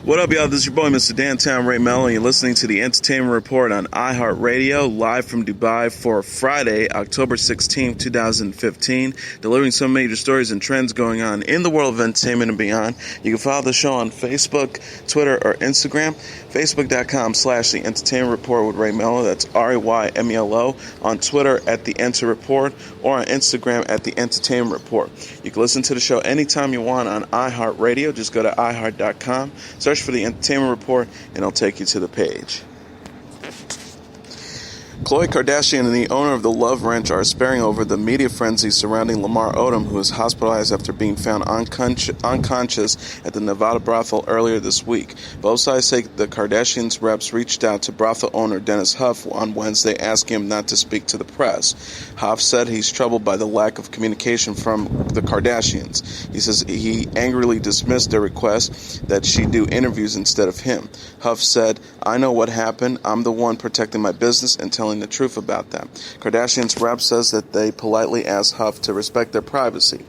What up, y'all? This is your boy, Mr. Dantown Ray Mello, and you're listening to the Entertainment Report on iHeartRadio, live from Dubai for Friday, October 16, 2015, delivering some major stories and trends going on in the world of entertainment and beyond. You can follow the show on Facebook, Twitter, or Instagram. Facebook.com/The Entertainment Report with Ray Mello. That's RAYMELO. On Twitter at The Enter Report, or on Instagram at The Entertainment Report. You can listen to the show anytime you want on iHeartRadio. Just go to iHeart.com, search for The Entertainment Report, and it'll take you to the page. Khloe Kardashian and the owner of the Love Ranch are sparing over the media frenzy surrounding Lamar Odom, who was hospitalized after being found unconscious at the Nevada brothel earlier this week. Both sides say the Kardashians' reps reached out to brothel owner Dennis Huff on Wednesday, asking him not to speak to the press. Huff said he's troubled by the lack of communication from the Kardashians. He says he angrily dismissed their request that she do interviews instead of him. Huff said, "I know what happened. I'm the one protecting my business and telling the truth about that." Kardashian's rep says that they politely asked Huff to respect their privacy.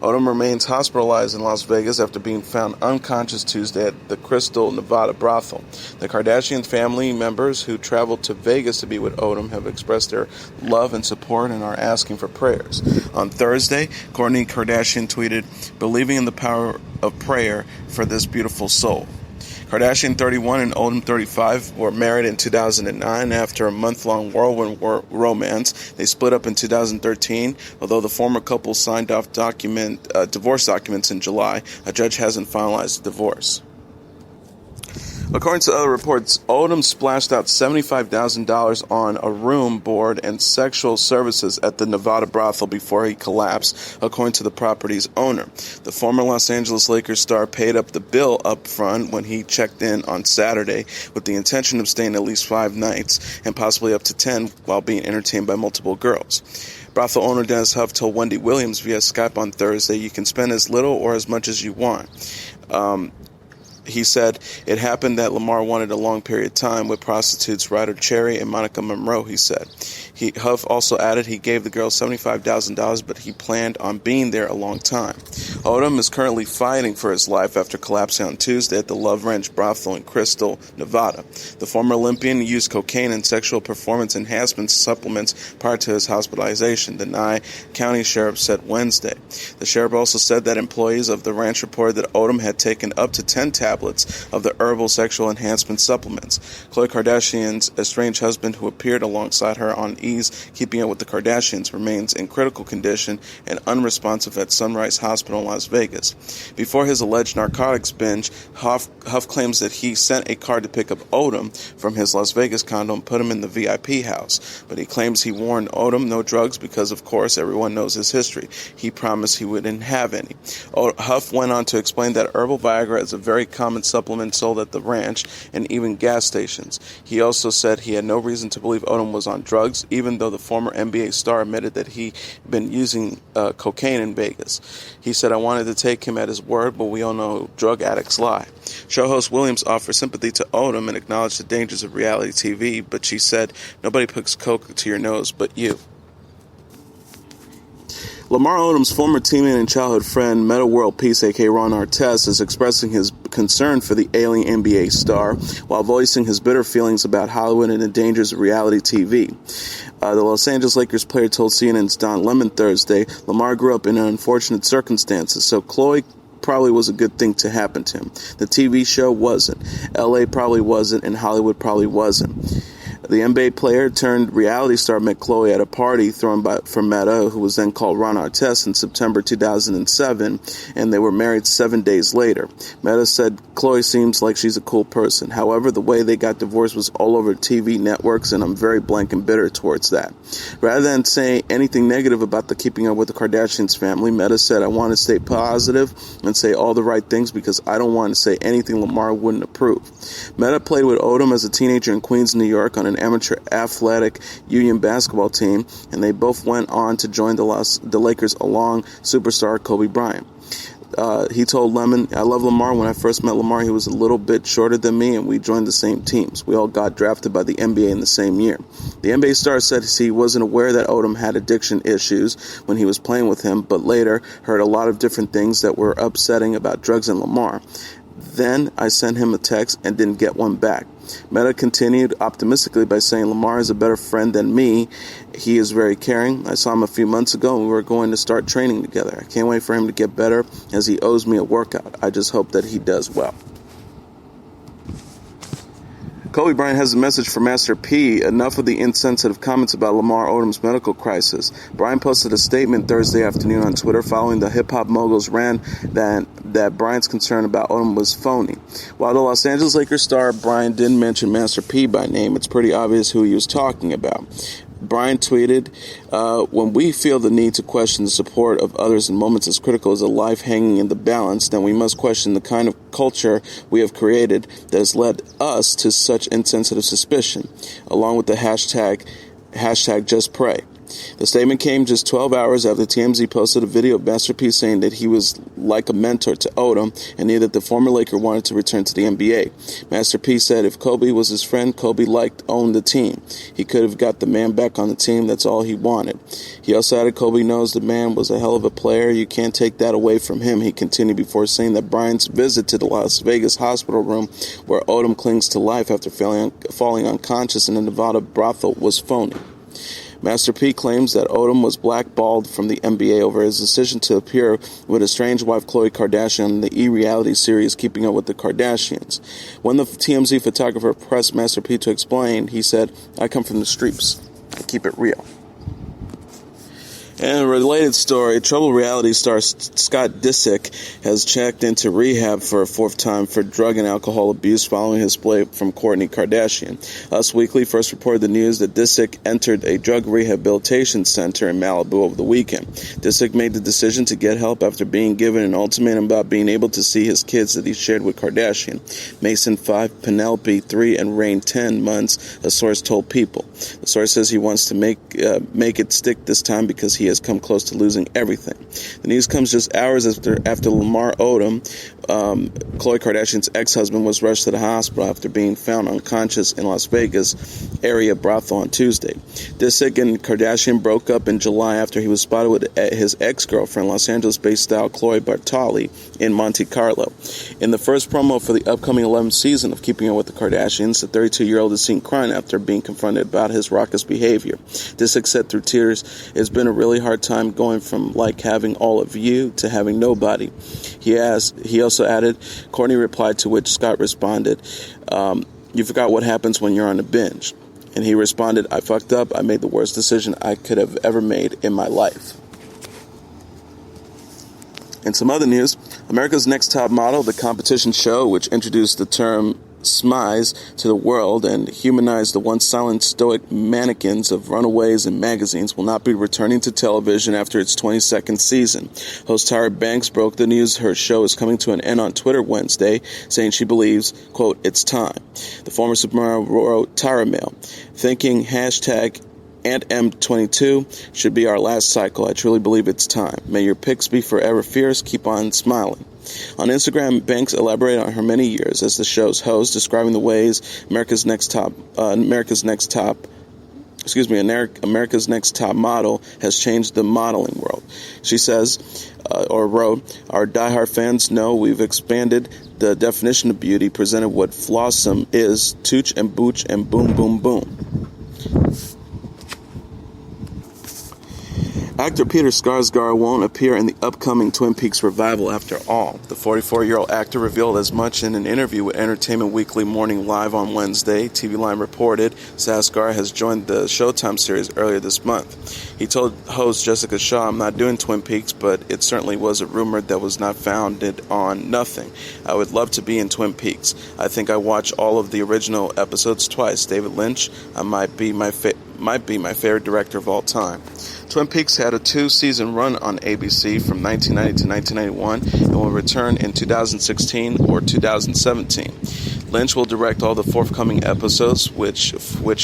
Odom remains hospitalized in Las Vegas after being found unconscious Tuesday at the Crystal, Nevada brothel. The Kardashian family members who traveled to Vegas to be with Odom have expressed their love and support and are asking for prayers. On Thursday, Kourtney Kardashian tweeted, "Believing in the power of prayer for this beautiful soul." Kardashian, 31, and Odom, 35, were married in 2009 after a month-long whirlwind romance. They split up in 2013. Although the former couple signed off divorce documents in July, a judge hasn't finalized the divorce. According to other reports, Odom splashed out $75,000 on a room, board, and sexual services at the Nevada brothel before he collapsed, according to the property's owner. The former Los Angeles Lakers star paid up the bill up front when he checked in on Saturday with the intention of staying at least 5 nights and possibly up to 10 while being entertained by multiple girls. Brothel owner Dennis Huff told Wendy Williams via Skype on Thursday, "You can spend as little or as much as you want." He said, "It happened that Lamar wanted a long period of time with prostitutes Ryder Cherry and Monica Monroe," he said. Huff also added he gave the girl $75,000, but he planned on being there a long time. Odom is currently fighting for his life after collapsing on Tuesday at the Love Ranch brothel in Crystal, Nevada. The former Olympian used cocaine and sexual performance enhancement supplements prior to his hospitalization, the Nye County Sheriff said Wednesday. The sheriff also said that employees of the ranch reported that Odom had taken up to 10 tablets of the herbal sexual enhancement supplements. Khloe Kardashian's estranged husband, who appeared alongside her on E's Keeping Up with the Kardashians, remains in critical condition and unresponsive at Sunrise Hospital in Las Vegas. Before his alleged narcotics binge, Huff claims that he sent a car to pick up Odom from his Las Vegas condo and put him in the VIP house. But he claims he warned Odom no drugs because, of course, everyone knows his history. He promised he wouldn't have any. Huff went on to explain that herbal Viagra is a very common supplement sold at the ranch and even gas stations. He also said he had no reason to believe Odom was on drugs, even though the former NBA star admitted that he'd been using cocaine in Vegas. He said, "I wanted to take him at his word, but we all know drug addicts lie." Show host Williams offered sympathy to Odom and acknowledged the dangers of reality TV, but she said, "Nobody puts coke to your nose but you." Lamar Odom's former teammate and childhood friend, Meta World Peace, a.k.a. Ron Artest, is expressing his concern for the ailing NBA star while voicing his bitter feelings about Hollywood and the dangers of reality TV. The Los Angeles Lakers player told CNN's Don Lemon Thursday, "Lamar grew up in unfortunate circumstances, so Khloe probably was a good thing to happen to him. The TV show wasn't. LA probably wasn't, and Hollywood probably wasn't." The NBA player turned reality star met Khloe at a party thrown for Meta, who was then called Ron Artest, in September 2007, and they were married 7 days later. Meta said, "Khloe seems like she's a cool person. However, the way they got divorced was all over TV networks, and I'm very blank and bitter towards that." Rather than say anything negative about the Keeping Up with the Kardashians family, Meta said, "I want to stay positive and say all the right things because I don't want to say anything Lamar wouldn't approve." Meta played with Odom as a teenager in Queens, New York, on an amateur athletic union basketball team, and they both went on to join the Lakers along superstar Kobe Bryant. He told Lemon, "I love Lamar. When I first met Lamar, he was a little bit shorter than me, and we joined the same teams. We all got drafted by the NBA in the same year." The NBA star said he wasn't aware that Odom had addiction issues when he was playing with him, but later heard a lot of different things that were upsetting about drugs and Lamar. Then I sent him a text and didn't get one back. Meta continued optimistically by saying, "Lamar is a better friend than me. He is very caring. I saw him a few months ago and we were going to start training together. I can't wait for him to get better as he owes me a workout. I just hope that he does well." Kobe Bryant has a message for Master P. Enough of the insensitive comments about Lamar Odom's medical crisis. Bryant posted a statement Thursday afternoon on Twitter following the hip-hop mogul's rant that Bryant's concern about Odom was phony. While the Los Angeles Lakers star Bryant didn't mention Master P by name, it's pretty obvious who he was talking about. Bryant tweeted, "When we feel the need to question the support of others in moments as critical as a life hanging in the balance, then we must question the kind of culture we have created that has led us to such insensitive suspicion," along with the hashtag #JustPray. The statement came just 12 hours after TMZ posted a video of Master P saying that he was like a mentor to Odom and knew that the former Laker wanted to return to the NBA. Master P said if Kobe was his friend, Kobe owned the team. He could have got the man back on the team. That's all he wanted. He also added, "Kobe knows the man was a hell of a player. You can't take that away from him," he continued before saying that Bryant's visit to the Las Vegas hospital room where Odom clings to life after falling unconscious in a Nevada brothel was phony. Master P claims that Odom was blackballed from the NBA over his decision to appear with his estranged wife Khloe Kardashian in the E-reality series Keeping Up with the Kardashians. When the TMZ photographer pressed Master P to explain, he said, "I come from the streets. I keep it real." In a related story, troubled reality star Scott Disick has checked into rehab for a fourth time for drug and alcohol abuse following his split from Kourtney Kardashian. Us Weekly first reported the news that Disick entered a drug rehabilitation center in Malibu over the weekend. Disick made the decision to get help after being given an ultimatum about being able to see his kids that he shared with Kardashian. Mason 5, Penelope 3, and Reign 10 months, a source told People. The source says he wants to make it stick this time because he has come close to losing everything. The news comes just hours after Lamar Odom, Khloe Kardashian's ex-husband, was rushed to the hospital after being found unconscious in Las Vegas area brothel on Tuesday. Disick and Kardashian broke up in July after he was spotted with his ex-girlfriend, Los Angeles-based style Chloe Bartoli, in Monte Carlo. In the first promo for the upcoming 11th season of Keeping Up with the Kardashians, the 32-year-old is seen crying after being confronted about his raucous behavior. Disick said through tears, "It's been a really hard time going from like having all of you to having nobody." He also added, Kourtney replied, to which Scott responded, "You forgot what happens when you're on a binge." And he responded, "I fucked up. I made the worst decision I could have ever made in my life." In some other news, America's Next Top Model, the competition show which introduced the term smize to the world and humanized the once silent stoic mannequins of runaways and magazines, will not be returning to television after its 22nd season. Host Tyra Banks broke the news her show is coming to an end on Twitter Wednesday, saying she believes, quote, "It's time." The former supermodel wrote Tyra Mail, thinking hashtag #AntM22 should be our last cycle. I truly believe it's time. May your pics be forever fierce. Keep on smiling. On Instagram, Banks elaborated on her many years as the show's host, describing the ways America's Next Top Model has changed the modeling world. She says, wrote, "Our diehard fans know we've expanded the definition of beauty, presented what flawsome is, tooch and booch and boom, boom, boom." Actor Peter Skarsgård won't appear in the upcoming Twin Peaks revival after all. The 44-year-old actor revealed as much in an interview with Entertainment Weekly Morning Live on Wednesday. TV Line reported Skarsgård has joined the Showtime series earlier this month. He told host Jessica Shaw, "I'm not doing Twin Peaks, but it certainly was a rumor that was not founded on nothing. I would love to be in Twin Peaks. I think I watched all of the original episodes twice. David Lynch might be my favorite director of all time." Twin Peaks had a 2-season run on ABC from 1990 to 1991 and will return in 2016 or 2017. Lynch will direct all the forthcoming episodes, which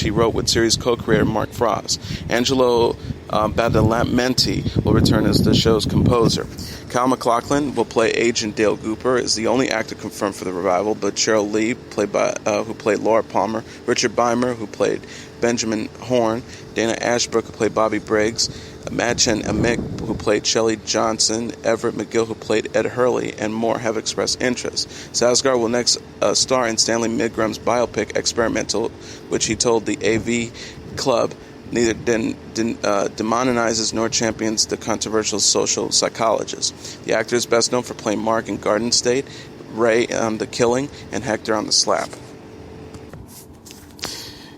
he wrote with series co-creator Mark Frost. Angelo Badalamenti will return as the show's composer. Kyle MacLachlan will play Agent Dale Cooper, is the only actor confirmed for the revival, but Cheryl Lee, who played Laura Palmer, Richard Beimer, who played Benjamin Horne, Dana Ashbrook, who played Bobby Briggs, Madchen Amick, who played Shelley Johnson, Everett McGill, who played Ed Hurley, and more have expressed interest. Skarsgård will next star in Stanley Milgram's biopic Experimental, which he told the AV Club neither demonizes nor champions the controversial social psychologist. The actor is best known for playing Mark in Garden State, Ray on The Killing, and Hector on The Slap.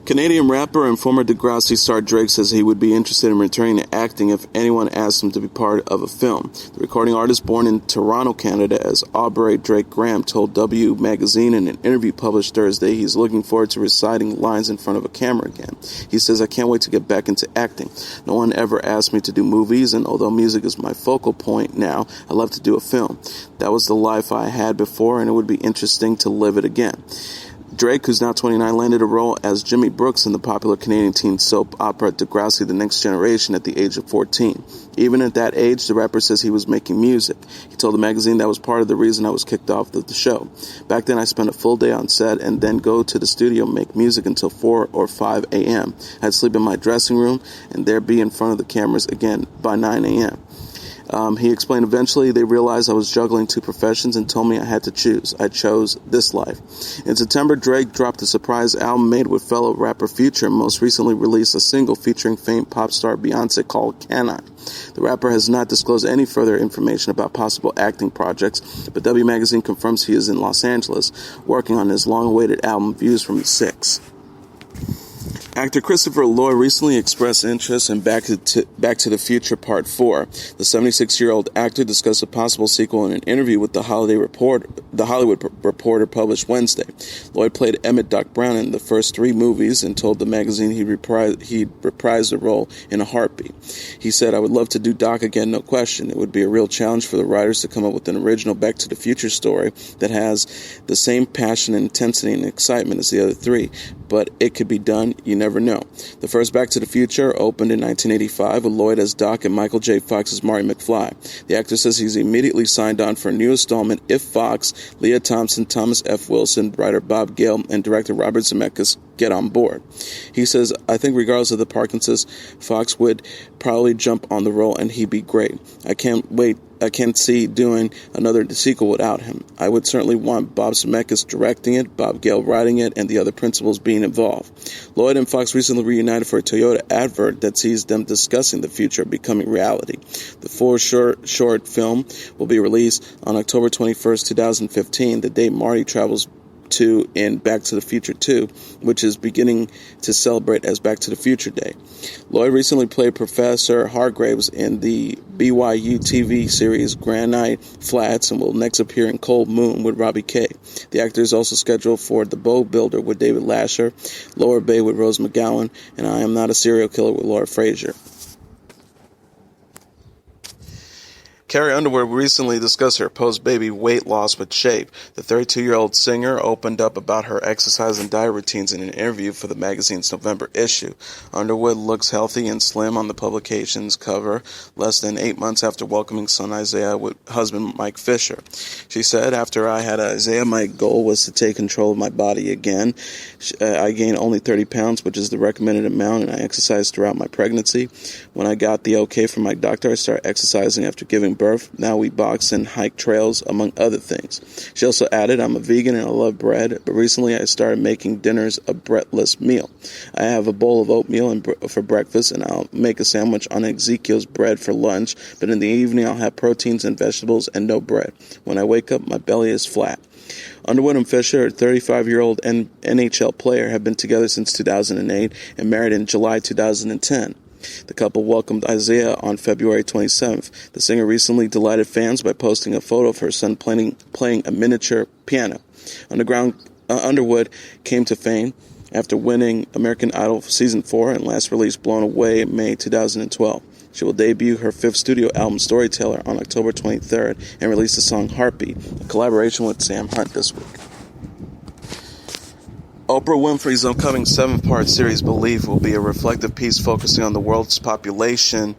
Canadian rapper and former Degrassi star Drake says he would be interested in returning to acting if anyone asked him to be part of a film. The recording artist, born in Toronto, Canada, as Aubrey Drake Graham, told W Magazine in an interview published Thursday he's looking forward to reciting lines in front of a camera again. He says, "I can't wait to get back into acting. No one ever asked me to do movies, and although music is my focal point now, I love to do a film. That was the life I had before, and it would be interesting to live it again." Drake, who's now 29, landed a role as Jimmy Brooks in the popular Canadian teen soap opera Degrassi: The Next Generation at the age of 14. Even at that age, the rapper says he was making music. He told the magazine that was part of the reason I was kicked off the show. "Back then, I spent a full day on set and then go to the studio and make music until 4 or 5 a.m. I'd sleep in my dressing room and there be in front of the cameras again by 9 a.m. He explained, "Eventually they realized I was juggling two professions and told me I had to choose. I chose this life." In September, Drake dropped a surprise album made with fellow rapper Future and most recently released a single featuring famed pop star Beyonce called Can I? The rapper has not disclosed any further information about possible acting projects, but W Magazine confirms he is in Los Angeles working on his long-awaited album Views from the Six. Actor Christopher Lloyd recently expressed interest in Back to the Future Part 4. The 76-year-old actor discussed a possible sequel in an interview with the Hollywood Reporter published Wednesday. Lloyd played Emmett Doc Brown in the first 3 movies and told the magazine he'd reprise the role in a heartbeat. He said, "I would love to do Doc again, no question. It would be a real challenge for the writers to come up with an original Back to the Future story that has the same passion and intensity and excitement as the other 3. But it could be done. You never know." The first Back to the Future opened in 1985 with Lloyd as Doc and Michael J. Fox as Marty McFly. The actor says he's immediately signed on for a new installment if Fox, Leah Thompson, Thomas F. Wilson, writer Bob Gale, and director Robert Zemeckis get on board. He says, "I think regardless of the Parkinson's, Fox would probably jump on the role and he'd be great. I can't see doing another sequel without him. I would certainly want Bob Zemeckis directing it, Bob Gale writing it, and the other principals being involved." Lloyd and Fox recently reunited for a Toyota advert that sees them discussing the future of becoming reality. The full short film will be released on October 21st, 2015, the day Marty travels to in Back to the Future 2, which is beginning to celebrate as Back to the Future Day. Lloyd recently played Professor Hargraves in the BYU TV series Granite Flats and will next appear in Cold Moon with Robbie Kay. The actor is also scheduled for The Bow Builder with David Lasher, Lower Bay with Rose McGowan, and I Am Not a Serial Killer with Laura Frazier. Carrie Underwood recently discussed her post-baby weight loss with Shape. The 32-year-old singer opened up about her exercise and diet routines in an interview for the magazine's November issue. Underwood looks healthy and slim on the publication's cover, less than 8 months after welcoming son Isaiah with husband Mike Fisher. She said, "After I had Isaiah, my goal was to take control of my body again. I gained only 30 pounds, which is the recommended amount, and I exercised throughout my pregnancy. When I got the okay from my doctor, I started exercising after giving birth. Now we box and hike trails, among other things." She also added, "I'm a vegan and I love bread, but recently I started making dinners a breadless meal. I have a bowl of oatmeal for breakfast, and I'll make a sandwich on Ezekiel's bread for lunch, but in the evening I'll have proteins and vegetables and no bread. When I wake up, my belly is flat." Underwood and Fisher, a 35-year-old NHL player, have been together since 2008 and married in July 2010. The couple welcomed Isaiah on February 27th. The singer recently delighted fans by posting a photo of her son playing a miniature piano. Underwood came to fame after winning American Idol Season 4 and last released Blown Away in May 2012. She will debut her 5th studio album, Storyteller, on October 23rd and release the song Heartbeat, a collaboration with Sam Hunt this week. Oprah Winfrey's upcoming 7-part series, Belief, will be a reflective piece focusing on the world's population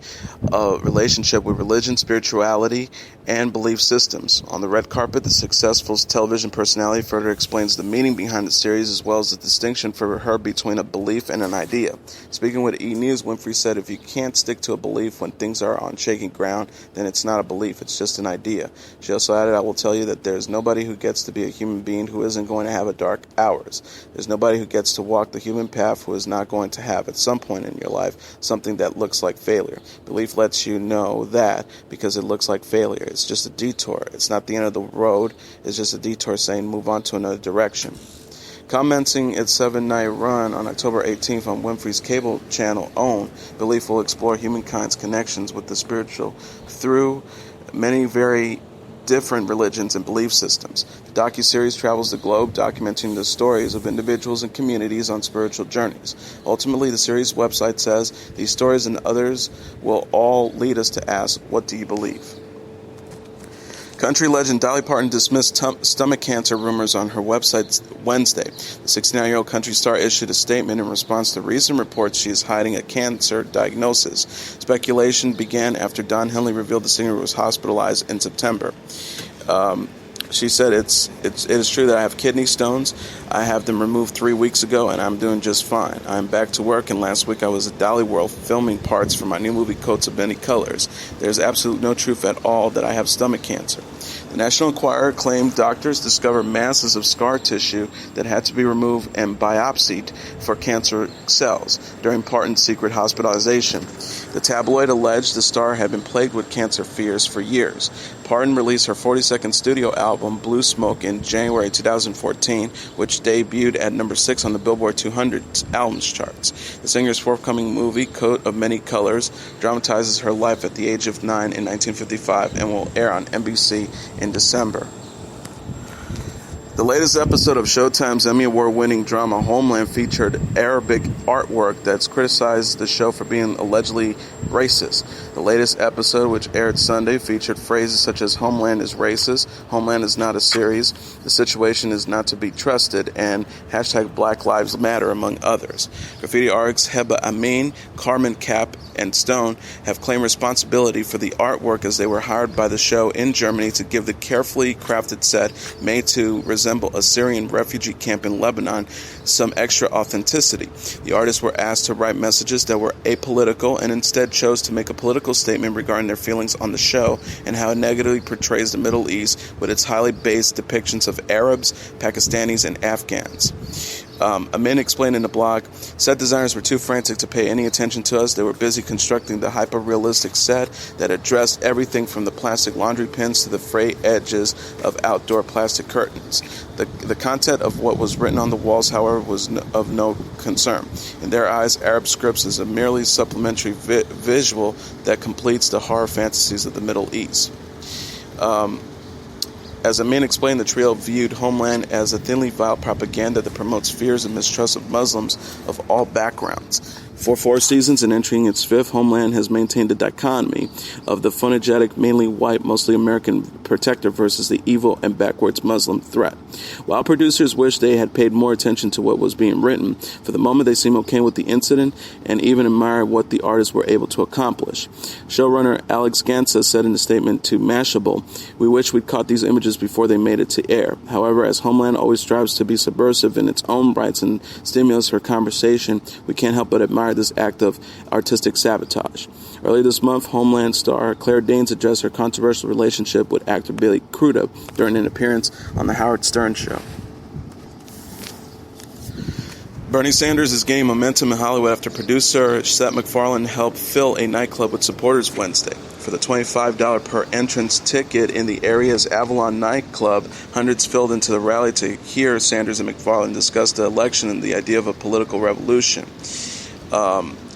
relationship with religion, spirituality, and belief systems. On the red carpet, the successful television personality further explains the meaning behind the series, as well as the distinction for her between a belief and an idea. Speaking with E! News, Winfrey said, "If you can't stick to a belief when things are on shaky ground, then it's not a belief, it's just an idea." She also added, "I will tell you that there's nobody who gets to be a human being who isn't going to have a dark hours. There's nobody who gets to walk the human path who is not going to have, at some point in your life, something that looks like failure. Belief lets you know that because it looks like failure. It's just a detour. It's not the end of the road. It's just a detour saying move on to another direction." Commencing its 7-night run on October 18th on Winfrey's cable channel OWN, Belief will explore humankind's connections with the spiritual through many very different religions and belief systems. The docuseries travels the globe, documenting the stories of individuals and communities on spiritual journeys. Ultimately, the series website says, "These stories and others will all lead us to ask, what do you believe?" Country legend Dolly Parton dismissed stomach cancer rumors on her website Wednesday. The 69-year-old country star issued a statement in response to recent reports she is hiding a cancer diagnosis. Speculation began after Don Henley revealed the singer was hospitalized in September. She said, it is true that I have kidney stones. I have them removed 3 weeks ago, and I'm doing just fine. I'm back to work, and last week I was at Dolly World filming parts for my new movie, Coats of Many Colors. There's absolutely no truth at all that I have stomach cancer." The National Enquirer claimed doctors discovered masses of scar tissue that had to be removed and biopsied for cancer cells during Parton's secret hospitalization. The tabloid alleged the star had been plagued with cancer fears for years. Parton released her 42nd studio album, Blue Smoke, in January 2014, which debuted at number 6 on the Billboard 200 albums charts. The singer's forthcoming movie, Coat of Many Colors, dramatizes her life at the age of 9 in 1955 and will air on NBC in December. The latest episode of Showtime's Emmy Award-winning drama Homeland featured Arabic artwork that's criticized the show for being allegedly racist. The latest episode, which aired Sunday, featured phrases such as "Homeland is racist," "Homeland is not a series," "The situation is not to be trusted," and #Black Lives Matter, among others. Graffiti artists Heba Amin, Carmen Kapp, and Stone have claimed responsibility for the artwork, as they were hired by the show in Germany to give the carefully crafted set, made to resemble a Syrian refugee camp in Lebanon, some extra authenticity. The artists were asked to write messages that were apolitical and instead chose to make a political statement regarding their feelings on the show and how it negatively portrays the Middle East with its highly based depictions of Arabs, Pakistanis, and Afghans. Amin explained in the blog, "Set designers were too frantic to pay any attention to us. They were busy constructing the hyper-realistic set that addressed everything from the plastic laundry pins to the frayed edges of outdoor plastic curtains. The content of what was written on the walls, however, was of no concern. In their eyes, Arab scripts is a merely supplementary visual that completes the horror fantasies of the Middle East." As Amin explained, the trio viewed Homeland as a thinly veiled propaganda that promotes fears and mistrust of Muslims of all backgrounds. For 4 seasons and entering its 5th, Homeland has maintained the dichotomy of the phonegetic, mainly white, mostly American protector versus the evil and backwards Muslim threat. While producers wish they had paid more attention to what was being written, for the moment they seem okay with the incident and even admire what the artists were able to accomplish. Showrunner Alex Gansa said in a statement to Mashable, "We wish we'd caught these images before they made it to air. However, as Homeland always strives to be subversive in its own rights and stimulus for conversation, we can't help but admire this act of artistic sabotage." Earlier this month, Homeland star Claire Danes addressed her controversial relationship with actor Billy Crudup during an appearance on The Howard Stern Show. Bernie Sanders is gaining momentum in Hollywood after producer Seth MacFarlane helped fill a nightclub with supporters Wednesday. For the $25 per entrance ticket in the area's Avalon nightclub, hundreds filled into the rally to hear Sanders and MacFarlane discuss the election and the idea of a political revolution.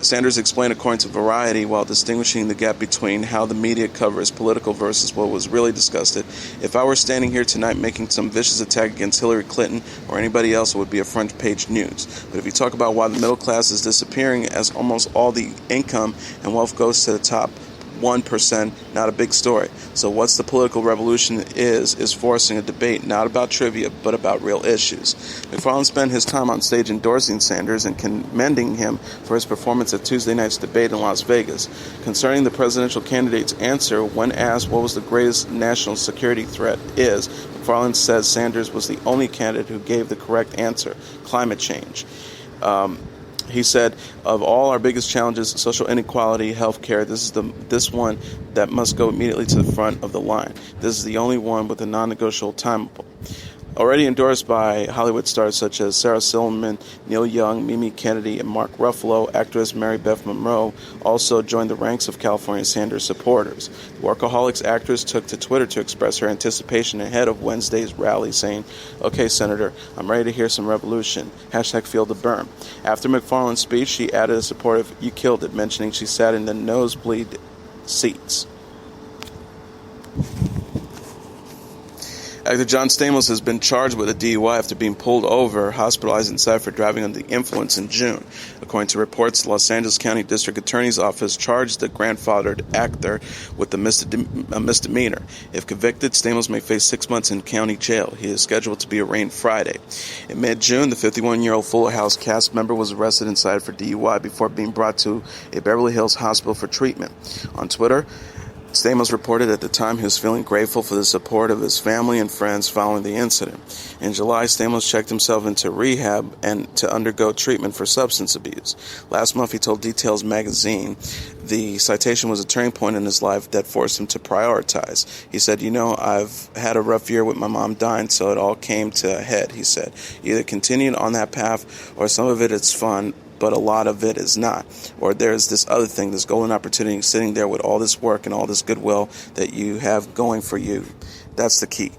Sanders explained, according to Variety, while distinguishing the gap between how the media covers political versus what was really discussed, "If I were standing here tonight making some vicious attack against Hillary Clinton or anybody else, it would be a front page news. But if you talk about why the middle class is disappearing as almost all the income and wealth goes to the top 1%, not a big story. So what's the political revolution is forcing a debate not about trivia, but about real issues. McFarlane spent his time on stage endorsing Sanders and commending him for his performance at Tuesday night's debate in Las Vegas. Concerning the presidential candidate's answer, when asked what was the greatest national security threat is, McFarlane says Sanders was the only candidate who gave the correct answer: climate change. He said, of all our biggest challenges, social inequality, health care, this one that must go immediately to the front of the line. This is the only one with a non-negotiable timetable. Already endorsed by Hollywood stars such as Sarah Silverman, Neil Young, Mimi Kennedy, and Mark Ruffalo, actress Mary Beth Monroe also joined the ranks of California Sanders supporters. The Workaholics actress took to Twitter to express her anticipation ahead of Wednesday's rally, saying, "Okay, Senator, I'm ready to hear some revolution. #feel the burn." After McFarlane's speech, she added a supportive "You killed it," mentioning she sat in the nosebleed seats. Actor John Stamos has been charged with a DUI after being pulled over, hospitalized inside for driving under the influence in June. According to reports, the Los Angeles County District Attorney's Office charged the grandfathered actor with a misdemeanor. If convicted, Stamos may face 6 months in county jail. He is scheduled to be arraigned Friday. In mid-June, the 51-year-old Fuller House cast member was arrested inside for DUI before being brought to a Beverly Hills hospital for treatment. On Twitter, Stamos reported at the time he was feeling grateful for the support of his family and friends following the incident. In July, Stamos checked himself into rehab and to undergo treatment for substance abuse. Last month, he told Details magazine the citation was a turning point in his life that forced him to prioritize. He said, I've had a rough year with my mom dying, so it all came to a head," he said. "Either continuing on that path or some of it is fun, but a lot of it is not. Or there's this other thing, this golden opportunity sitting there with all this work and all this goodwill that you have going for you. That's the key."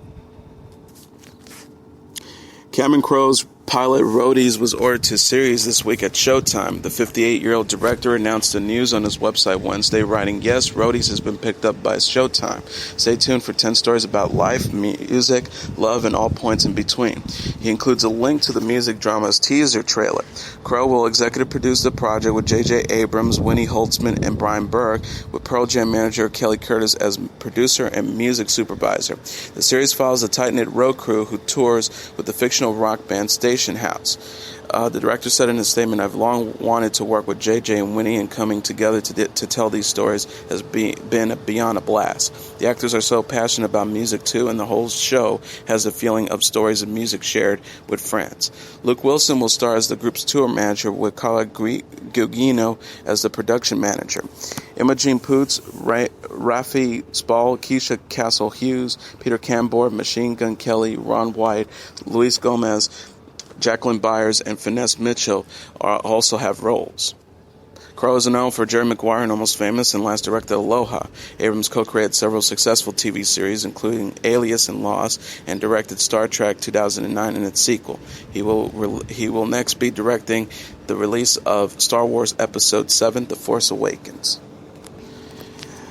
Cameron Crowe's pilot Roadies was ordered to series this week at Showtime. The 58-year-old director announced the news on his website Wednesday, writing, "Yes, Roadies has been picked up by Showtime. Stay tuned for 10 stories about life, music, love, and all points in between." He includes a link to the music drama's teaser trailer. Crowe will executive produce the project with J.J. Abrams, Winnie Holtzman, and Brian Berg, with Pearl Jam manager Kelly Curtis as producer and music supervisor. The series follows the tight-knit road crew who tours with the fictional rock band Station House. The director said in his statement, "I've long wanted to work with JJ and Winnie, and coming together to tell these stories has been beyond a blast. The actors are so passionate about music too, and the whole show has a feeling of stories of music shared with friends." Luke Wilson will star as the group's tour manager, with Carla Gugino as the production manager. Imogen Poots, Rafi Spall, Keisha Castle-Hughes, Peter Cambor, Machine Gun Kelly, Ron White, Luis Gomez, Jacqueline Byers, and Finesse Mitchell also have roles. Crowe is known for Jerry Maguire and Almost Famous, and last directed Aloha. Abrams co-created several successful TV series, including Alias and Lost, and directed Star Trek 2009 and its sequel. He will next be directing the release of Star Wars Episode 7, The Force Awakens.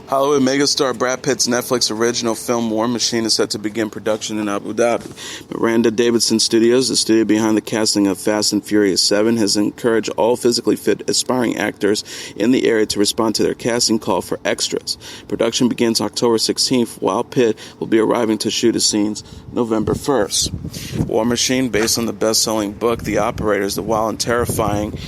Hollywood megastar Brad Pitt's Netflix original film War Machine is set to begin production in Abu Dhabi. Miranda Davidson Studios, the studio behind the casting of Fast and Furious 7, has encouraged all physically fit aspiring actors in the area to respond to their casting call for extras. Production begins October 16th, while Pitt will be arriving to shoot his scenes November 1st. War Machine, based on the best-selling book The Operators, the wild and terrifying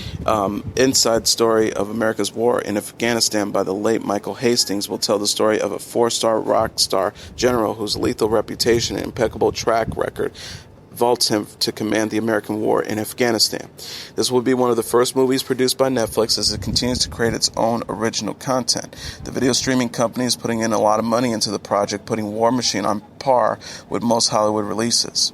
inside story of America's war in Afghanistan by the late Michael Hastings, will tell the story of a 4-star rock star general whose lethal reputation and impeccable track record vaults him to command the American war in Afghanistan. This will be one of the first movies produced by Netflix as it continues to create its own original content. The video streaming company is putting in a lot of money into the project, putting War Machine on par with most Hollywood releases.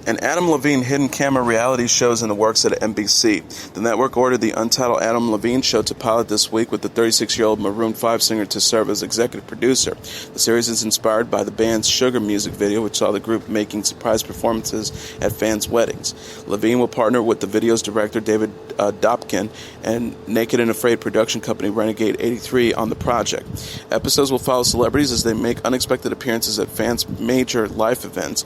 And Adam Levine hidden camera reality shows in the works at NBC. The network ordered the untitled Adam Levine show to pilot this week, with the 36-year-old Maroon 5 singer to serve as executive producer. The series is inspired by the band's Sugar music video, which saw the group making surprise performances at fans' weddings. Levine will partner with the video's director, David Dobkin, and Naked and Afraid production company Renegade 83 on the project. Episodes will follow celebrities as they make unexpected appearances at fans' major life events,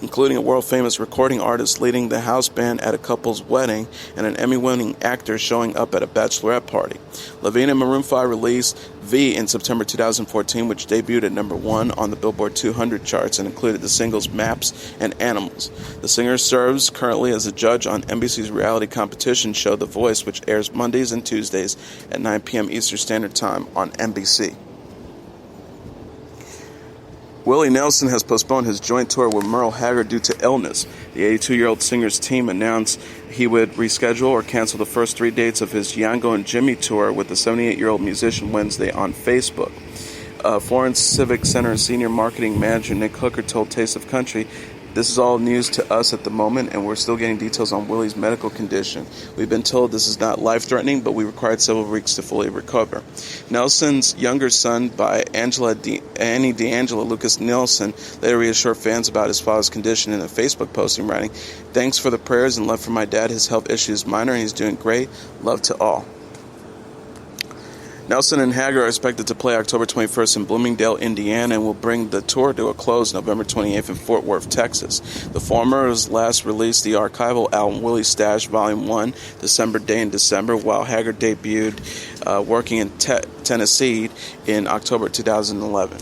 including a world-famous recording artist leading the house band at a couple's wedding and an Emmy-winning actor showing up at a bachelorette party. Levine and Maroon 5 released V in September 2014, which debuted at number 1 on the Billboard 200 charts and included the singles Maps and Animals. The singer serves currently as a judge on NBC's reality competition show The Voice, which airs Mondays and Tuesdays at 9 p.m. Eastern Standard Time on NBC. Willie Nelson has postponed his joint tour with Merle Haggard due to illness. The 82-year-old singer's team announced he would reschedule or cancel the first 3 dates of his Yango and Jimmy tour with the 78-year-old musician Wednesday on Facebook. Florence Civic Center senior marketing manager Nick Hooker told Taste of Country, "This is all news to us at the moment, and we're still getting details on Willie's medical condition. We've been told this is not life-threatening, but we required several weeks to fully recover." Nelson's younger son by Annie D'Angelo, Lucas Nelson, later reassured fans about his father's condition in a Facebook posting, writing, "Thanks for the prayers and love for my dad. His health issue is minor, and he's doing great. Love to all." Nelson and Haggard are expected to play October 21st in Bloomingdale, Indiana, and will bring the tour to a close November 28th in Fort Worth, Texas. The former has last released the archival album Willie's Stash Volume 1, December Day in December, while Haggard debuted Working in Tennessee in October 2011.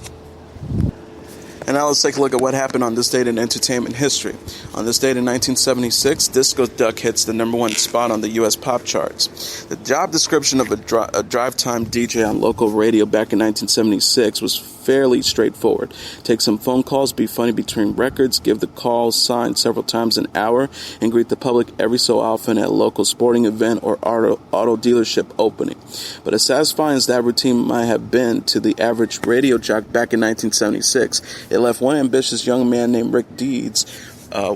And now let's take a look at what happened on this date in entertainment history. On this date in 1976, Disco Duck hits the number 1 spot on the U.S. pop charts. The job description of a drive-time DJ on local radio back in 1976 was fairly straightforward. Take some phone calls, be funny between records, give the calls signed several times an hour, and greet the public every so often at a local sporting event or auto dealership opening. But as satisfying as that routine might have been to the average radio jock back in 1976, it left one ambitious young man named Rick Deeds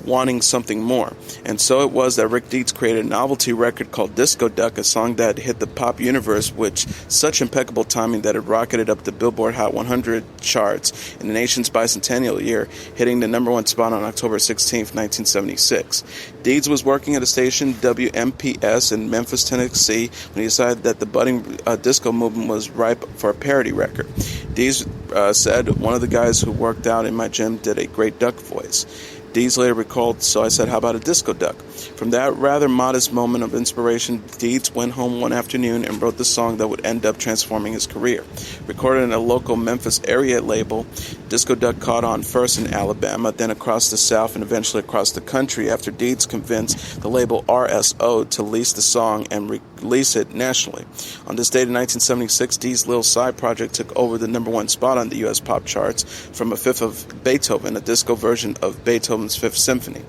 wanting something more. And so it was that Rick Deeds created a novelty record called Disco Duck, a song that hit the pop universe with such impeccable timing that it rocketed up the Billboard Hot 100 charts in the nation's bicentennial year, hitting the number 1 spot on October 16, 1976. Deeds was working at a station, WMPS, in Memphis, Tennessee, when he decided that the budding disco movement was ripe for a parody record. Deeds said, "One of the guys who worked out in my gym did a great duck voice." Deeds later recalled, "So I said, how about a disco duck?" From that rather modest moment of inspiration, Deeds went home one afternoon and wrote the song that would end up transforming his career. Recorded in a local Memphis area label, Disco Duck caught on first in Alabama, then across the South, and eventually across the country after Deeds convinced the label RSO to lease the song and release it nationally. On this date in 1976, Deeds' little side project took over the number 1 spot on the U.S. pop charts from a fifth of Beethoven, a disco version of Beethoven's Fifth Symphony.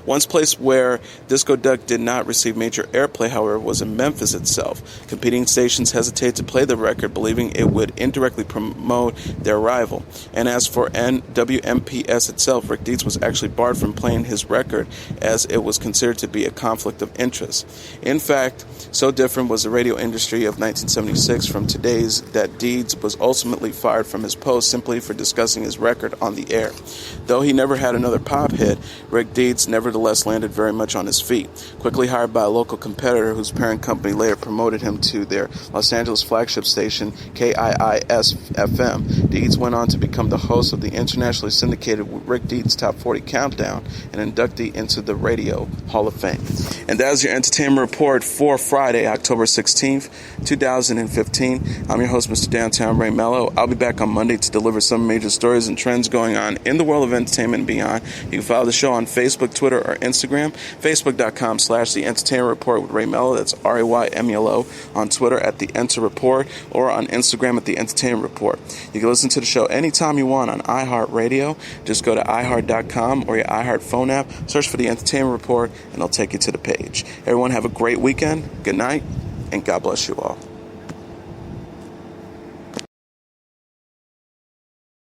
One place where Disco Duck did not receive major airplay, however, was in Memphis itself. Competing stations hesitated to play the record, believing it would indirectly promote their rival. And as for WMPS itself, Rick Deeds was actually barred from playing his record as it was considered to be a conflict of interest. In fact, so different was the radio industry of 1976 from today's that Deeds was ultimately fired from his post simply for discussing his record on the air. Though he never had another pop hit, Rick Deeds nevertheless landed very much on his feet. Quickly hired by a local competitor whose parent company later promoted him to their Los Angeles flagship station, KIIS-FM, Deeds went on to become the host of the internationally syndicated Rick Deeds Top 40 Countdown, an inductee into the Radio Hall of Fame. And that is your entertainment report for Friday, October 16th, 2015. I'm your host, Mr. Downtown Ray Mello. I'll be back on Monday to deliver some major stories and trends going on in the world of entertainment and beyond. You can follow the show on Facebook, Twitter, or Instagram. Facebook.com/The Entertainment Report with Ray Mello. That's RAYMELO. On Twitter at The Enter Report, or on Instagram at The Entertainment Report. You can listen to the show anytime you want on iHeartRadio. Just go to iHeart.com or your iHeart phone app, search for The Entertainment Report, and it'll take you to the page. Everyone have a great weekend, good night, and God bless you all.